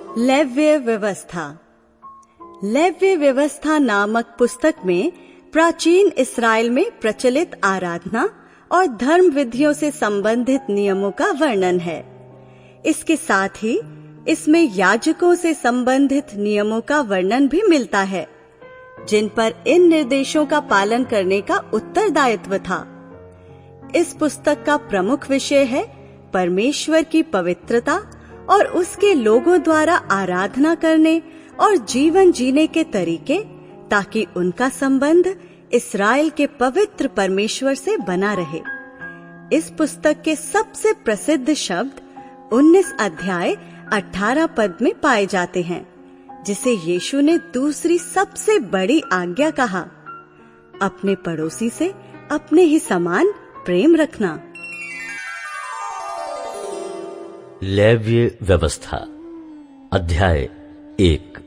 लेव्य व्यवस्था। लेव्य व्यवस्था नामक पुस्तक में प्राचीन इस्राएल में प्रचलित आराधना और धर्म विधियों से संबंधित नियमों का वर्णन है। इसके साथ ही इसमें याजकों से संबंधित नियमों का वर्णन भी मिलता है, जिन पर इन निर्देशों का पालन करने का उत्तरदायित्व था। इस पुस्तक का प्रमुख विषय है परमेश्वर की पवित्रता और उसके लोगों द्वारा आराधना करने और जीवन जीने के तरीके, ताकि उनका संबंध इस्राएल के पवित्र परमेश्वर से बना रहे। इस पुस्तक के सबसे प्रसिद्ध शब्द 19 अध्याय 18 पद में पाए जाते हैं, जिसे यीशु ने दूसरी सबसे बड़ी आज्ञा कहा, अपने पड़ोसी से अपने ही समान प्रेम रखना। लेव्य व्यवस्था अध्याय 1।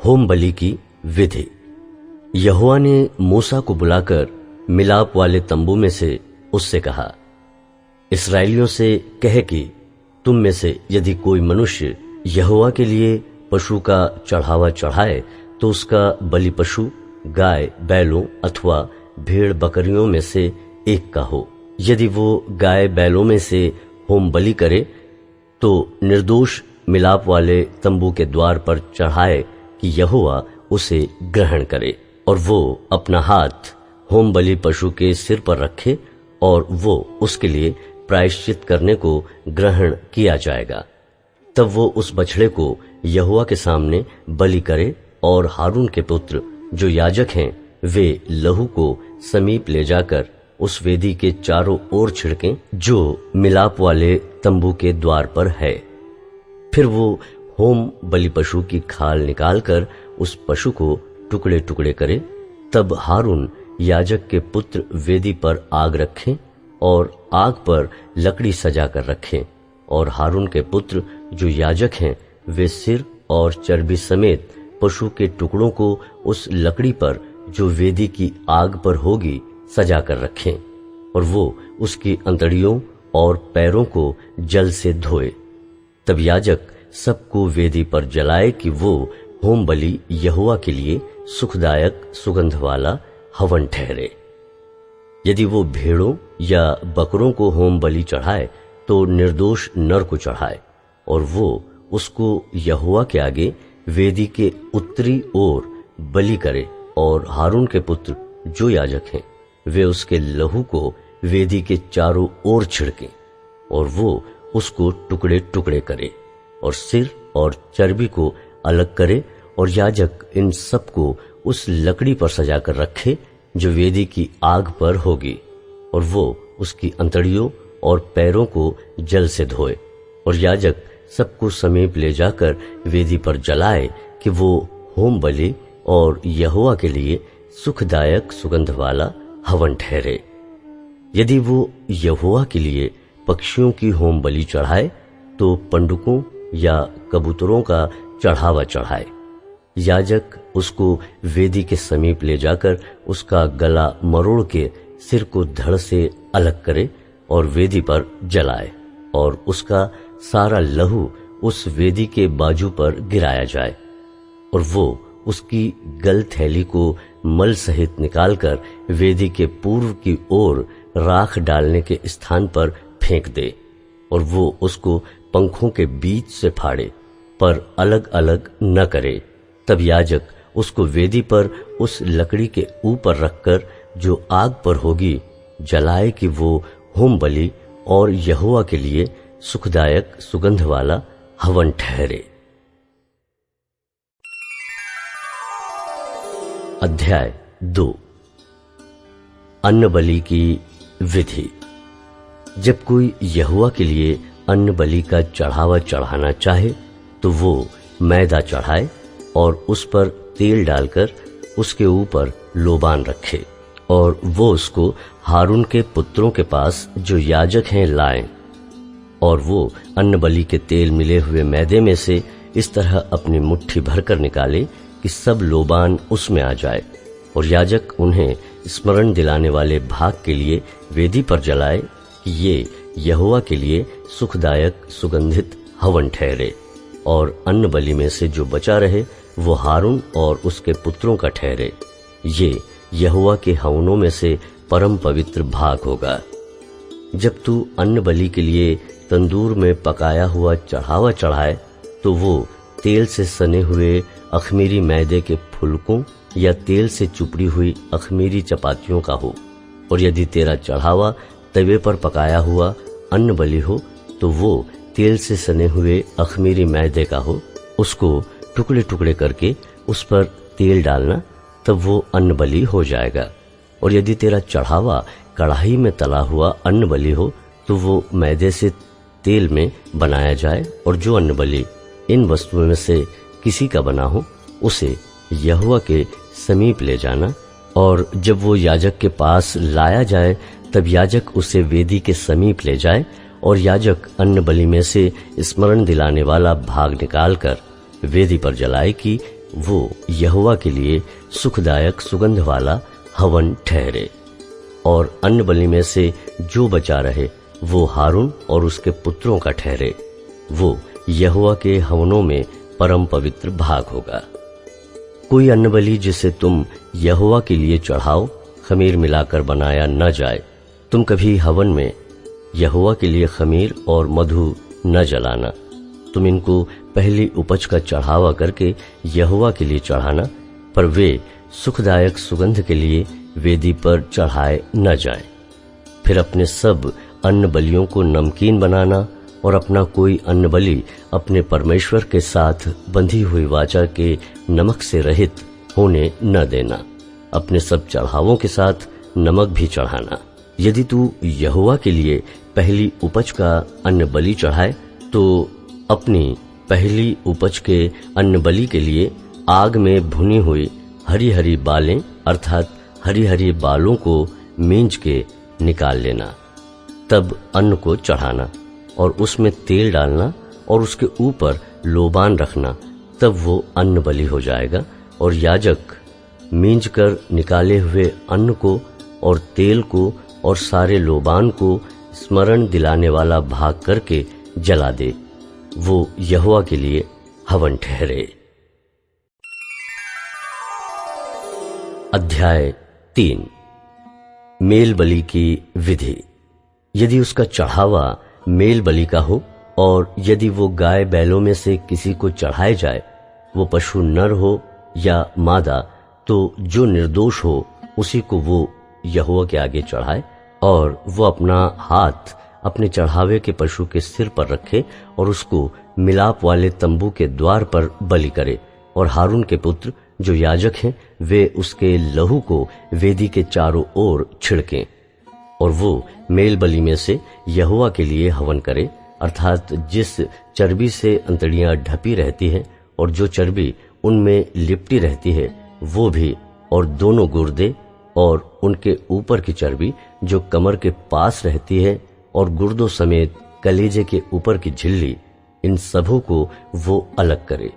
होम बलि की विधि। यहोवा ने मूसा को बुलाकर मिलाप वाले तंबू में से उससे कहा, इस्राएलियों से कह कि तुम में से यदि कोई मनुष्य यहोवा के लिए पशु का चढ़ावा चढ़ाए, तो उसका बलि पशु गाय बैलों अथवा भेड़ बकरियों में से एक का हो। यदि वो गाय बैलों में से होम बलि करे, तो निर्दोष मिलाप वाले तंबू के द्वार पर चढ़ाए कि यहोवा उसे ग्रहण करे, और वो अपना हाथ होम बलि पशु के सिर पर रखे, और वो उसके लिए प्रायश्चित करने को ग्रहण किया जाएगा। तब वो उस बछड़े को यहोवा के सामने बलि करे, और हारून के पुत्र जो याजक हैं, वे लहू को समीप ले जाकर उस वेदी के चारों ओर छिड़कें, जो मिलाप वाले तंबू के द्वार पर है। फिर वो होम बलि पशु की खाल निकालकर उस पशु को टुकड़े टुकड़े करे। तब हारून याजक के पुत्र वेदी पर आग रखें और आग पर लकड़ी सजा कर रखें, और हारून के पुत्र जो याजक हैं, वे सिर और चर्बी समेत पशु के टुकड़ों को उस लकड़ी पर जो वेदी की आग पर होगी सजा कर रखें, और वो उसकी अंतड़ियों और पैरों को जल से धोए। तब याजक सबको वेदी पर जलाए कि वो होम बलि यहोवा के लिए सुखदायक सुगंध वाला हवन ठहरे। यदि वो भेड़ों या बकरों को होम बलि चढ़ाए, तो निर्दोष नर को चढ़ाए, और वो उसको यहोवा के आगे वेदी के उत्तरी ओर बलि करे, और हारून के पुत्र जो याजक हैं, वे उसके लहू को वेदी के चारों ओर छिड़के, और वो उसको टुकड़े टुकड़े करे, और सिर और चर्बी को अलग करे, और याजक इन सबको उस लकड़ी पर सजा कर रखे जो वेदी की आग पर होगी, और वो उसकी अंतड़ियों और पैरों को जल से धोए, और याजक सबको समीप ले जाकर वेदी पर जलाए कि वो होम बलि और यहोवा के लिए सुखदायक सुगंध वाला हवन ठहरे। यदि वो यहोवा के लिए पक्षियों की होम बलि चढ़ाए, तो पंडुकों या कबूतरों का चढ़ावा चढ़ाए। याजक उसको वेदी के समीप ले जाकर उसका गला मरोड़ के सिर को धड़ से अलग करे और वेदी पर जलाए, और उसका सारा लहू उस वेदी के बाजू पर गिराया जाए, और वो उसकी गल थैली को मल सहित निकालकर वेदी के पूर्व की ओर राख डालने के स्थान पर फेंक दे, और वो उसको पंखों के बीच से फाड़े, पर अलग अलग न करे। तब याजक उसको वेदी पर उस लकड़ी के ऊपर रखकर जो आग पर होगी जलाए कि वो होम बलि और यहोवा के लिए सुखदायक सुगंध वाला हवन ठहरे। अध्याय 2। अन्न बलि की विधि। जब कोई यहोवा के लिए अन्न बलि का चढ़ावा चढ़ाना चाहे, तो वो मैदा चढ़ाए और उस पर तेल डालकर उसके ऊपर लोबान रखे, और वो उसको हारून के पुत्रों के पास जो याजक हैं लाएं, और वो अन्न बलि के तेल मिले हुए मैदे में से इस तरह अपनी मुट्ठी भरकर निकाले कि सब लोबान उसमें आ जाए, और याजक उन्हें स्मरण दिलाने वाले भाग के लिए वेदी पर जलाए कि ये यहोवा के लिए सुखदायक सुगंधित हवन ठहरे। और अन्न बलि में से जो बचा रहे वो हारून और उसके पुत्रों का ठहरे। ये यहोवा के हवनों में से परम पवित्र भाग होगा। जब तू अन्न बलि के लिए तंदूर में पकाया हुआ चढ़ावा चढ़ाए तो वो तेल से सने हुए अखमीरी मैदे के फुलकों या तेल से चुपड़ी हुई अखमीरी चपातियों का हो। और यदि तेरा चढ़ावा तवे पर पकाया हुआ अन्न बलि हो तो वो तेल से सने हुए अखमीरी मैदे का हो। उसको टुकड़े टुकड़े करके उस पर तेल डालना, तब वो अन्न बलि हो जाएगा। और यदि तेरा चढ़ावा कढ़ाई में तला हुआ अन्न बलि हो तो वो मैदे से तेल में बनाया जाए। और जो अन्न बलि इन वस्तुओं में से किसी का बना हो उसे यहोवा के समीप ले जाना। और जब वो याजक के पास लाया जाए तब याजक उसे वेदी के समीप ले जाए और याजक अन्न बलि में से स्मरण दिलाने वाला भाग निकालकर वेदी पर जलाए कि वो यहोवा के लिए सुखदायक सुगंध वाला हवन ठहरे। और अन्न बलि में से जो बचा रहे वो हारून और उसके पुत्रों का ठहरे। वो यहोवा के हवनों में परम पवित्र भाग होगा। कोई अन्न बलि जिसे तुम यहोवा के लिए चढ़ाओ खमीर मिलाकर बनाया न जाए। तुम कभी हवन में यहोवा के लिए खमीर और मधु न जलाना। तुम इनको पहली उपज का चढ़ावा करके यहोवा के लिए चढ़ाना, पर वे सुखदायक सुगंध के लिए वेदी पर चढ़ाए न जाए। फिर अपने सब अन्न बलियों को नमकीन बनाना और अपना कोई अन्न बलि अपने परमेश्वर के साथ बंधी हुई वाचा के नमक से रहित होने न देना। अपने सब चढ़ावों के साथ नमक भी चढ़ाना। यदि तू यहोवा के लिए पहली उपज का अन्न बलि चढ़ाए तो अपनी पहली उपज के अन्न बलि के लिए आग में भुनी हुई हरी हरी बालें अर्थात हरी हरी बालों को मींज के निकाल लेना। तब अन्न को चढ़ाना और उसमें तेल डालना और उसके ऊपर लोबान रखना, तब वो अन्न बलि हो जाएगा। और याजक मींज कर निकाले हुए अन्न को और तेल को और सारे लोबान को स्मरण दिलाने वाला भाग करके जला दे। वो यहोवा के लिए हवन ठहरे। अध्याय 3 मेल बलि की विधि। यदि उसका चढ़ावा मेल बलि का हो और यदि वो गाय बैलों में से किसी को चढ़ाए जाए, वो पशु नर हो या मादा, तो जो निर्दोष हो उसी को वो यहोवा के आगे चढ़ाए। और वो अपना हाथ अपने चढ़ावे के पशु के सिर पर रखे और उसको मिलाप वाले तंबू के द्वार पर बलि करे। और हारून के पुत्र जो याजक हैं वे उसके लहू को वेदी के चारों ओर छिड़कें। और वो मेल बलि में से यहोवा के लिए हवन करे, अर्थात जिस चर्बी से अंतड़ियां ढपी रहती है और जो चर्बी उनमें लिपटी रहती है वो भी, और दोनों गुर्दे और उनके ऊपर की चर्बी जो कमर के पास रहती है और गुर्दों समेत कलेजे के ऊपर की झिल्ली, इन सबों को वो अलग करे।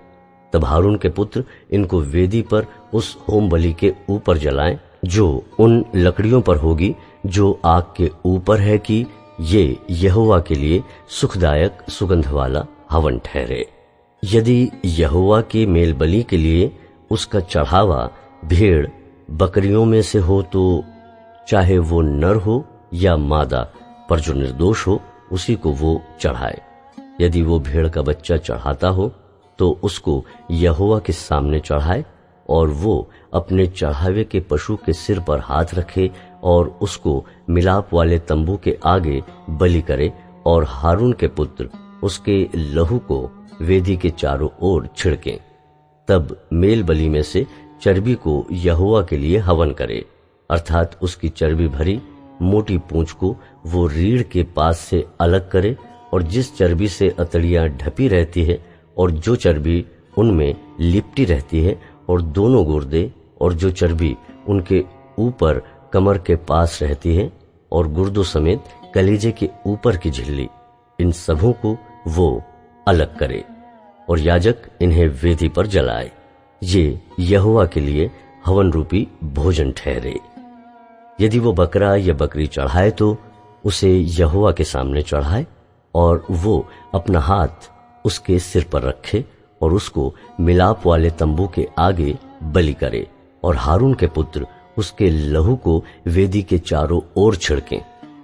तब हारून के पुत्र इनको वेदी पर उस होम बलि के ऊपर जलाएं जो उन लकड़ियों पर होगी जो आग के ऊपर है, कि ये यहोवा के लिए सुखदायक सुगंध वाला हवन ठहरे। यदि यहोवा के मेल बलि के लिए उसका चढ़ावा भेड़ बकरियों में से हो तो चाहे वो नर हो या मादा, पर जो निर्दोष हो उसी को वो चढ़ाए। यदि वो भेड़ का बच्चा चढ़ाता हो तो उसको यहोवा के सामने चढ़ाए और वो अपने चढ़ावे के पशु के सिर पर हाथ रखे और उसको मिलाप वाले तंबू के आगे बलि करे। और हारून के पुत्र उसके लहू को वेदी के चारों ओर छिड़कें। तब मेल बलि में से चर्बी को यहोवा के लिए हवन करे, अर्थात उसकी चर्बी भरी मोटी पूंछ को वो रीढ़ के पास से अलग करे। और जिस चर्बी से अतड़ियां ढपी रहती है और जो चर्बी उनमें लिपटी रहती है और दोनों गुर्दे और जो चर्बी उनके ऊपर कमर के पास रहती है और गुर्दों समेत कलेजे के ऊपर की झिल्ली, इन सबों को वो अलग करे और याजक इन्हें वेदी पर जलाए। ये यहोवा के लिए हवन रूपी भोजन ठहरे। यदि वो बकरा या बकरी चढ़ाए तो उसे यहोवा के सामने चढ़ाए और वो अपना हाथ उसके सिर पर रखे और उसको मिलाप वाले तंबू के आगे बलि करे, और हारून के पुत्र उसके लहू को वेदी के चारों ओर छिड़कें।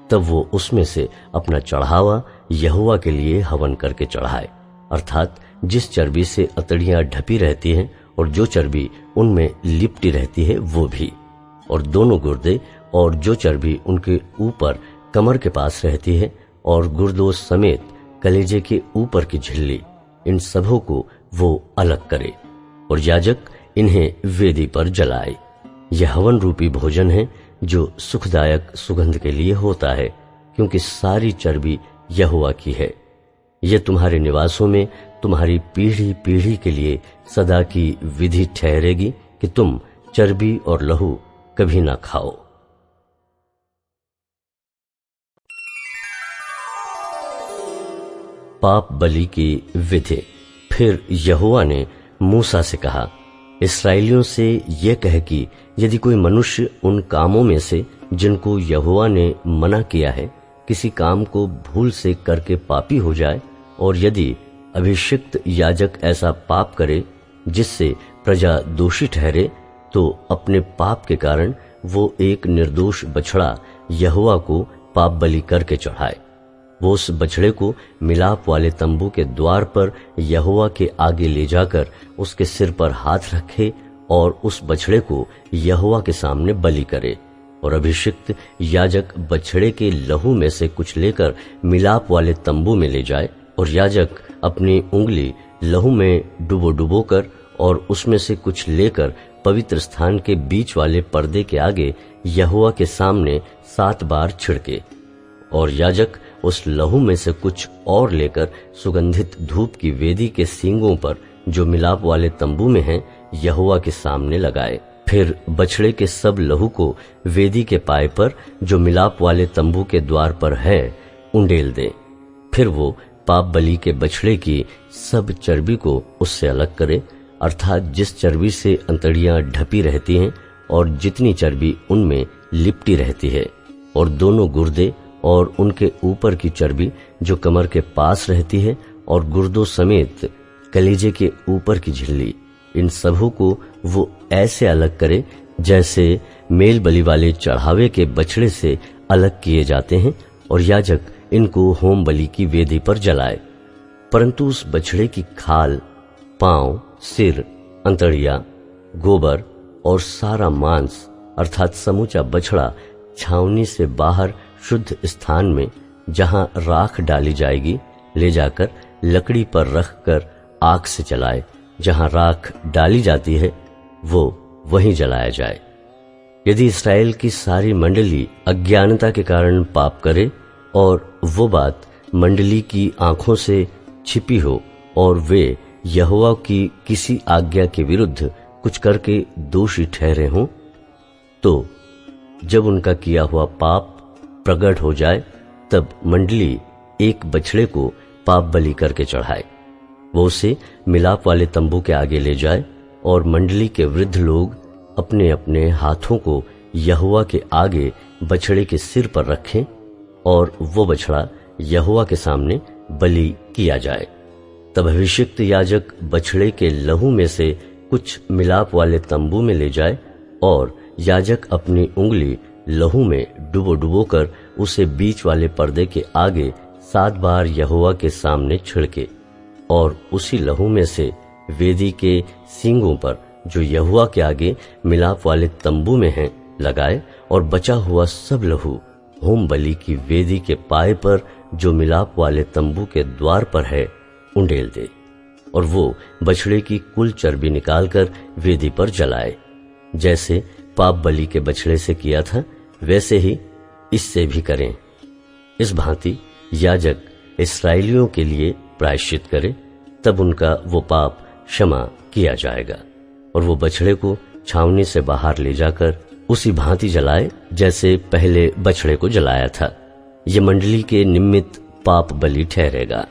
तब वो उसमें से अपना चढ़ावा यहोवा के लिए हवन करके चढ़ाए, अर्थात जिस चर्बी से अतड़ियां ढपी रहती हैं और जो चर्बी उनमें लिपटी रहती है वो भी, और दोनों गुर्दे और जो चर्बी उनके ऊपर कमर के पास रहती है, और गुर्दों समेत कलेजे के ऊपर की झिल्ली, इन सबों को वो अलग करे, और याजक इन्हें वेदी पर जलाए। यह हवन रूपी भोजन है जो सुखदायक सुगंध के लिए होता है, क्योंकि सारी चर्बी यहोवा की है। यह तुम्हारे निवासों में तुम्हारी पीढ़ी पीढ़ी के लिए सदा की विधि ठहरेगी कि तुम चर्बी और लहू कभी ना खाओ। पाप बलि की विधि। फिर यहोवा ने मूसा से कहा, इस्राएलियों से यह कह कि यदि कोई मनुष्य उन कामों में से जिनको यहोवा ने मना किया है किसी काम को भूल से करके पापी हो जाए, और यदि अभिषिक्त याजक ऐसा पाप करे जिससे प्रजा दोषी ठहरे, तो अपने पाप के कारण वो एक निर्दोष बछड़ा यहोवा को पाप बलि करके चढ़ाए। वो उस बछड़े को मिलाप वाले तंबू के द्वार पर यहोवा के आगे ले जाकर उसके सिर पर हाथ रखे और उस बछड़े को यहोवा के सामने बलि करे, और अभिषिक्त याजक बछड़े के लहू में से कुछ लेकर मिलाप वाले तंबू में ले जाए, और याजक अपनी उंगली लहू में डुबो कर और उसमें से कुछ लेकर पवित्र स्थान के बीच वाले पर्दे के आगे यहोवा के सामने 7 बार छिड़के, और याजक उस लहू में से कुछ और लेकर सुगंधित धूप की वेदी के सींगों पर जो मिलाप वाले तंबू में है यहोवा के सामने लगाए। फिर बछड़े के सब लहू को वेदी के पाए पर जो मिलाप वाले तंबू के द्वार पर है उंडेल दे। फिर वो पाप बलि के बछड़े की सब चर्बी को उससे अलग करे, अर्थात जिस चर्बी से अंतड़ियां ढपी रहती हैं और जितनी चर्बी उनमें लिपटी रहती है, और दोनों गुर्दे और उनके ऊपर की चर्बी जो कमर के पास रहती है, और गुर्दों समेत कलेजे के ऊपर की झिल्ली, इन सबों को वो ऐसे अलग करे जैसे मेल बलि वाले चढ़ावे के बछड़े से अलग किए जाते हैं, और याजक इनको होम बलि की वेदी पर जलाए। परंतु उस बछड़े की खाल, पांव, सिर, अंतड़िया, गोबर और सारा मांस, अर्थात समूचा बछड़ा छावनी से बाहर शुद्ध स्थान में जहां राख डाली जाएगी ले जाकर लकड़ी पर रखकर आग से जलाए। जहां राख डाली जाती है वो वहीं जलाया जाए। यदि इस्राएल की सारी मंडली अज्ञानता के कारण पाप करे और वो बात मंडली की आंखों से छिपी हो और वे यहोवा की किसी आज्ञा के विरुद्ध कुछ करके दोषी ठहरे हों, तो जब उनका किया हुआ पाप प्रकट हो जाए तब मंडली एक बछड़े को पाप बलि करके चढ़ाए। वो उसे मिलाप वाले तंबू के आगे ले जाए, और मंडली के वृद्ध लोग अपने अपने हाथों को यहोवा के आगे बछड़े के सिर पर रखें, और वो बछड़ा यहोवा के सामने बलि किया जाए। तब अभिषिक्त याजक बछड़े के लहू में से कुछ मिलाप वाले तंबू में ले जाए, और याजक अपनी उंगली लहू में डुबो कर उसे बीच वाले पर्दे के आगे 7 बार यहोवा के सामने छिड़के, और उसी लहू में से वेदी के सींगों पर जो यहोवा के आगे मिलाप वाले तंबू में है लगाए, और बचा हुआ सब लहू होम बलि की वेदी के पाए पर जो मिलाप वाले तंबू के द्वार पर है उंडेल दे, और वो बछड़े की कुल चर्बी निकालकर वेदी पर जलाए। जैसे पाप बलि के बछड़े से किया था वैसे ही इससे भी करें। इस भांति याजक इस्राएलियों के लिए प्रायश्चित करे, तब उनका वो पाप क्षमा किया जाएगा, और वो बछड़े को छावनी से बाहर ले जाकर उसी भांति जलाए जैसे पहले बछड़े को जलाया था। ये मंडली के निमित्त पाप बलि ठहरेगा।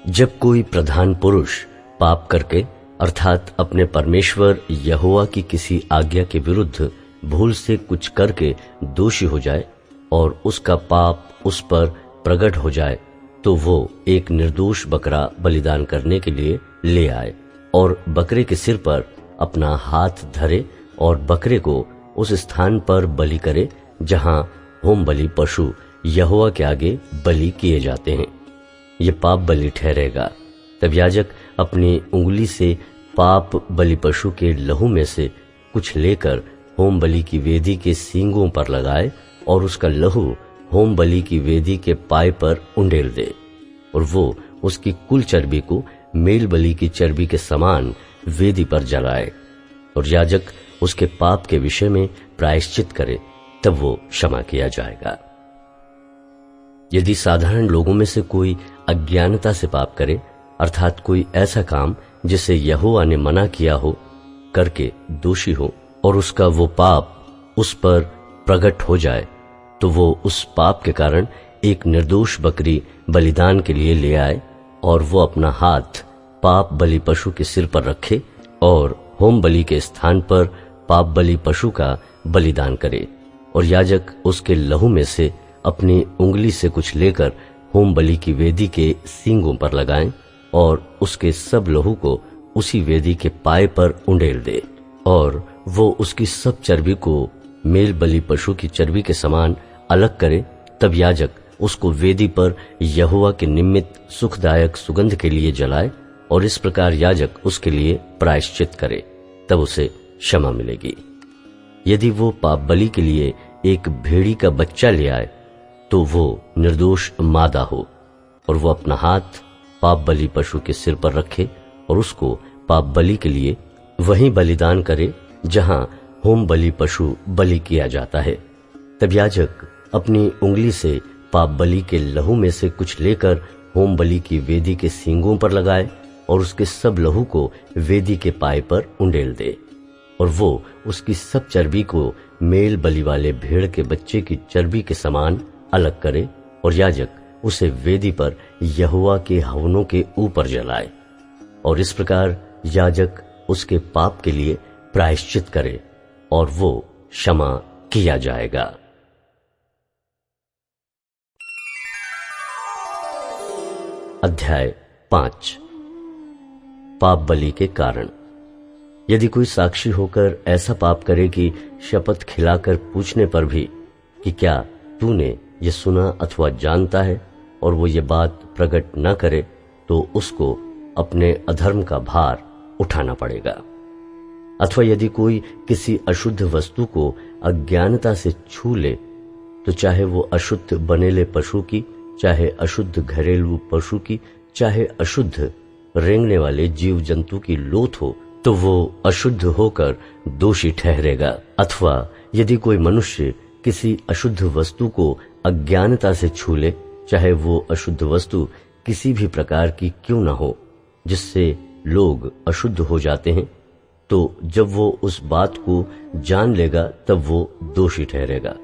जब कोई प्रधान पुरुष पाप करके अर्थात अपने परमेश्वर यहोवा की किसी आज्ञा के विरुद्ध भूल से कुछ करके दोषी हो जाए और उसका पाप उस पर प्रकट हो जाए, तो वो एक निर्दोष बकरा बलिदान करने के लिए ले आए और बकरे के सिर पर अपना हाथ धरे और बकरे को उस स्थान पर बलि करे जहां होम बलि पशु यहोवा के आगे बलि किए जाते हैं। ये पाप बलि ठहरेगा। तब याजक अपनी उंगली से पाप बलि पशु के लहू में से कुछ लेकर होम बलि की वेदी के सींगों पर लगाए और उसका लहू होम बलि की वेदी के पाए पर उंडेल दे और वो उसकी कुल चर्बी को मेल बलि की चर्बी के समान वेदी पर जलाए और याजक उसके पाप के विषय में प्रायश्चित करे, तब वो क्षमा किया जाएगा। यदि साधारण लोगों में से कोई अज्ञानता से पाप करे, अर्थात कोई ऐसा काम जिसे यहोवा ने मना किया हो करके दोषी हो और उसका वो पाप उस पर प्रकट हो जाए, तो वो उस पाप के कारण एक निर्दोष बकरी बलिदान के लिए ले आए और वो अपना हाथ पाप बलि पशु के सिर पर रखे और होम बलि के स्थान पर पाप बलि पशु का बलिदान करे और याजक उसके लहू में से अपनी उंगली से कुछ लेकर होम बलि की वेदी के सींगों पर लगाएं और उसके सब लहू को उसी वेदी के पाए पर उंडेल दे और वो उसकी सब चर्बी को मेल बलि पशु की चर्बी के समान अलग करे। तब याजक उसको वेदी पर यहोवा के निमित्त सुखदायक सुगंध के लिए जलाए और इस प्रकार याजक उसके लिए प्रायश्चित करे, तब उसे क्षमा मिलेगी। यदि वो पाप बलि के लिए एक भेड़ी का बच्चा ले आए, तो वो निर्दोष मादा हो और वो अपना हाथ पाप बलि पशु के सिर पर रखे और उसको पाप बलि के लिए वहीं बलिदान करे जहां होम बलि पशु बलि किया जाता है। तब याजक अपनी उंगली से पाप बलि के लहू में से कुछ लेकर होम बलि की वेदी के सींगों पर लगाए और उसके सब लहू को वेदी के पाए पर उंडेल दे और वो उसकी सब चर्बी को मेल बलि वाले भेड़ के बच्चे की चर्बी के समान अलग करे और याजक उसे वेदी पर यहोवा के हवनों के ऊपर जलाए और इस प्रकार याजक उसके पाप के लिए प्रायश्चित करे और वो क्षमा किया जाएगा। अध्याय 5। पाप बलि के कारण। यदि कोई साक्षी होकर ऐसा पाप करे कि शपथ खिलाकर पूछने पर भी कि क्या तूने ये सुना अथवा जानता है और वो ये बात प्रकट न करे, तो उसको अपने अधर्म का भार उठाना पड़ेगा। अथवा यदि कोई किसी अशुद्ध वस्तु को अज्ञानता से छू ले, तो चाहे वो अशुद्ध बनेले पशु की, चाहे अशुद्ध घरेलू पशु की, चाहे अशुद्ध रेंगने वाले जीव जंतु की लोथ हो, तो वो अशुद्ध होकर दोषी ठहरेगा। अथवा यदि कोई मनुष्य किसी अशुद्ध वस्तु को अज्ञानता से छू ले, चाहे वो अशुद्ध वस्तु किसी भी प्रकार की क्यों न हो जिससे लोग अशुद्ध हो जाते हैं, तो जब वो उस बात को जान लेगा तब वो दोषी ठहरेगा।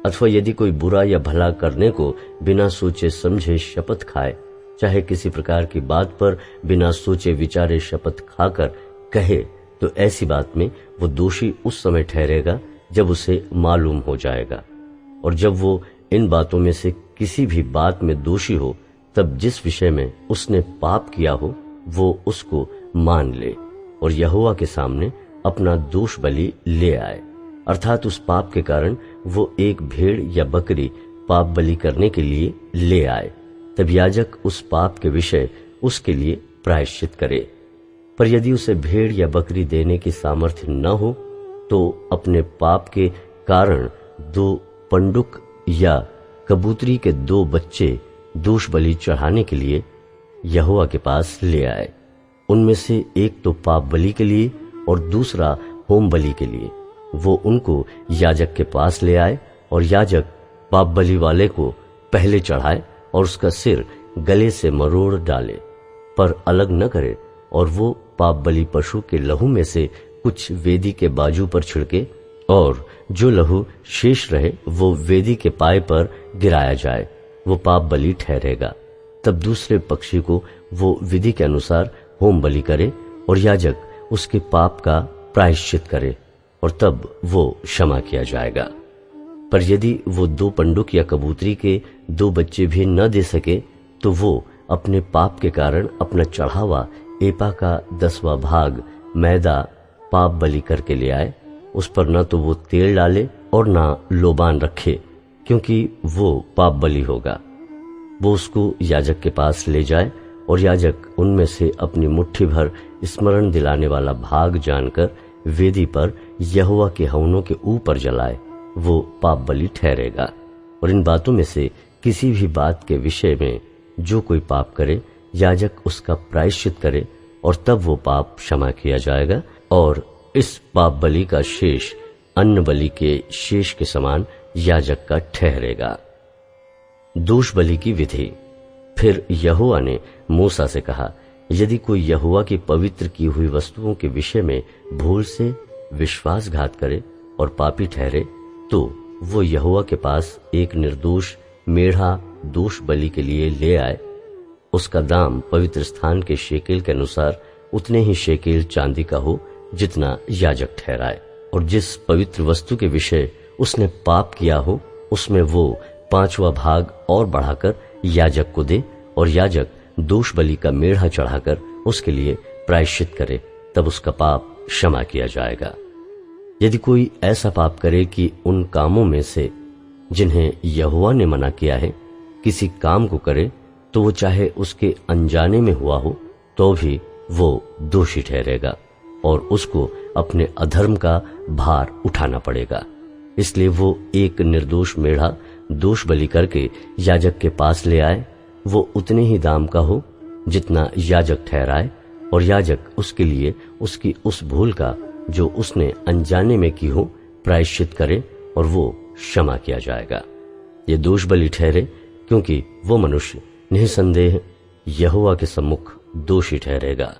अथवा यदि कोई बुरा या भला करने को बिना सोचे समझे शपथ खाए, चाहे किसी प्रकार की बात पर बिना सोचे विचारे शपथ खाकर कहे, तो ऐसी बात में वो दोषी उस समय ठहरेगा जब उसे मालूम हो जाएगा। और जब वो इन बातों में से किसी भी बात में दोषी हो, तब जिस विषय में उसने पाप किया हो वो उसको मान ले और यहोवा के सामने अपना दोष बलि ले आए, अर्थात उस पाप के कारण वो एक भेड़ या बकरी पाप बलि करने के लिए ले आए। तब याजक उस पाप के विषय उसके लिए प्रायश्चित करे। पर यदि उसे भेड़ या बकरी देने की सामर्थ्य न हो, तो अपने पाप के कारण 2 पंडुक या कबूतरी के 2 बच्चे दोष बलि चढ़ाने के लिए यहोवा के पास ले आए। उनमें से एक तो पाप बलि के लिए और दूसरा होम बलि के लिए। वो उनको याजक के पास ले आए और याजक पाप बलि वाले को पहले चढ़ाए और उसका सिर गले से मरोड़ डाले, पर अलग न करे, और वो पाप बलि पशु के लहू में से कुछ वेदी के बाजू पर छिड़के और जो लहू शेष रहे वो वेदी के पाए पर गिराया जाए, वो पाप बलि ठहरेगा। तब दूसरे पक्षी को वो विधि के अनुसार होम बलि करे और याजक उसके पाप का प्रायश्चित करे और तब वो क्षमा किया जाएगा। पर यदि वो 2 पंडुक या कबूतरी के 2 बच्चे भी न दे सके, तो वो अपने पाप के कारण अपना चढ़ावा एपा का 10वां भाग मैदा पाप बलि करके ले आए। उस पर न तो वो तेल डाले और न लोबान रखे, क्योंकि वो पाप बलि होगा। वो उसको याजक के पास ले जाए और याजक उनमें से अपनी मुट्ठी भर स्मरण दिलाने वाला भाग जानकर वेदी पर यहोवा के हवनों के ऊपर जलाए। वो पाप बलि ठहरेगा। और इन बातों में से किसी भी बात के विषय में जो कोई पाप करे, याजक उसका प्रायश्चित करे और तब वो पाप क्षमा किया जाएगा। और इस पाप बलि का शेष अन्न बलि के शेष के समान याजक का ठहरेगा। दोष बलि की विधि। फिर यहोवा ने मूसा से कहा, यदि कोई यहोवा की पवित्र की हुई वस्तुओं के विषय में भूल से विश्वासघात करे और पापी ठहरे, तो वो यहोवा के पास एक निर्दोष मेढ़ा दोष बलि के लिए ले आए। उसका दाम पवित्र स्थान के शेकेल के अनुसार उतने ही शेकेल चांदी का हो जितना याजक ठहराए। और जिस पवित्र वस्तु के विषय उसने पाप किया हो, उसमें वो 5वां भाग और बढ़ाकर याजक को दे, और याजक दोष बलि का मेढ़ा चढ़ाकर उसके लिए प्रायश्चित करे, तब उसका पाप क्षमा किया जाएगा। यदि कोई ऐसा पाप करे कि उन कामों में से जिन्हें यहोवा ने मना किया है किसी काम को करे, तो वो चाहे उसके अनजाने में हुआ हो तो भी वो दोषी ठहरेगा और उसको अपने अधर्म का भार उठाना पड़ेगा। इसलिए वो एक निर्दोष मेढ़ा दोष बलि करके याजक के पास ले आए। वो उतने ही दाम का हो जितना याजक ठहराए, और याजक उसके लिए उसकी उस भूल का जो उसने अनजाने में की हो प्रायश्चित करे, और वो क्षमा किया जाएगा। ये दोष बलि ठहरे, क्योंकि वो मनुष्य निसंदेह यहोवा के सम्मुख दोषी ठहरेगा।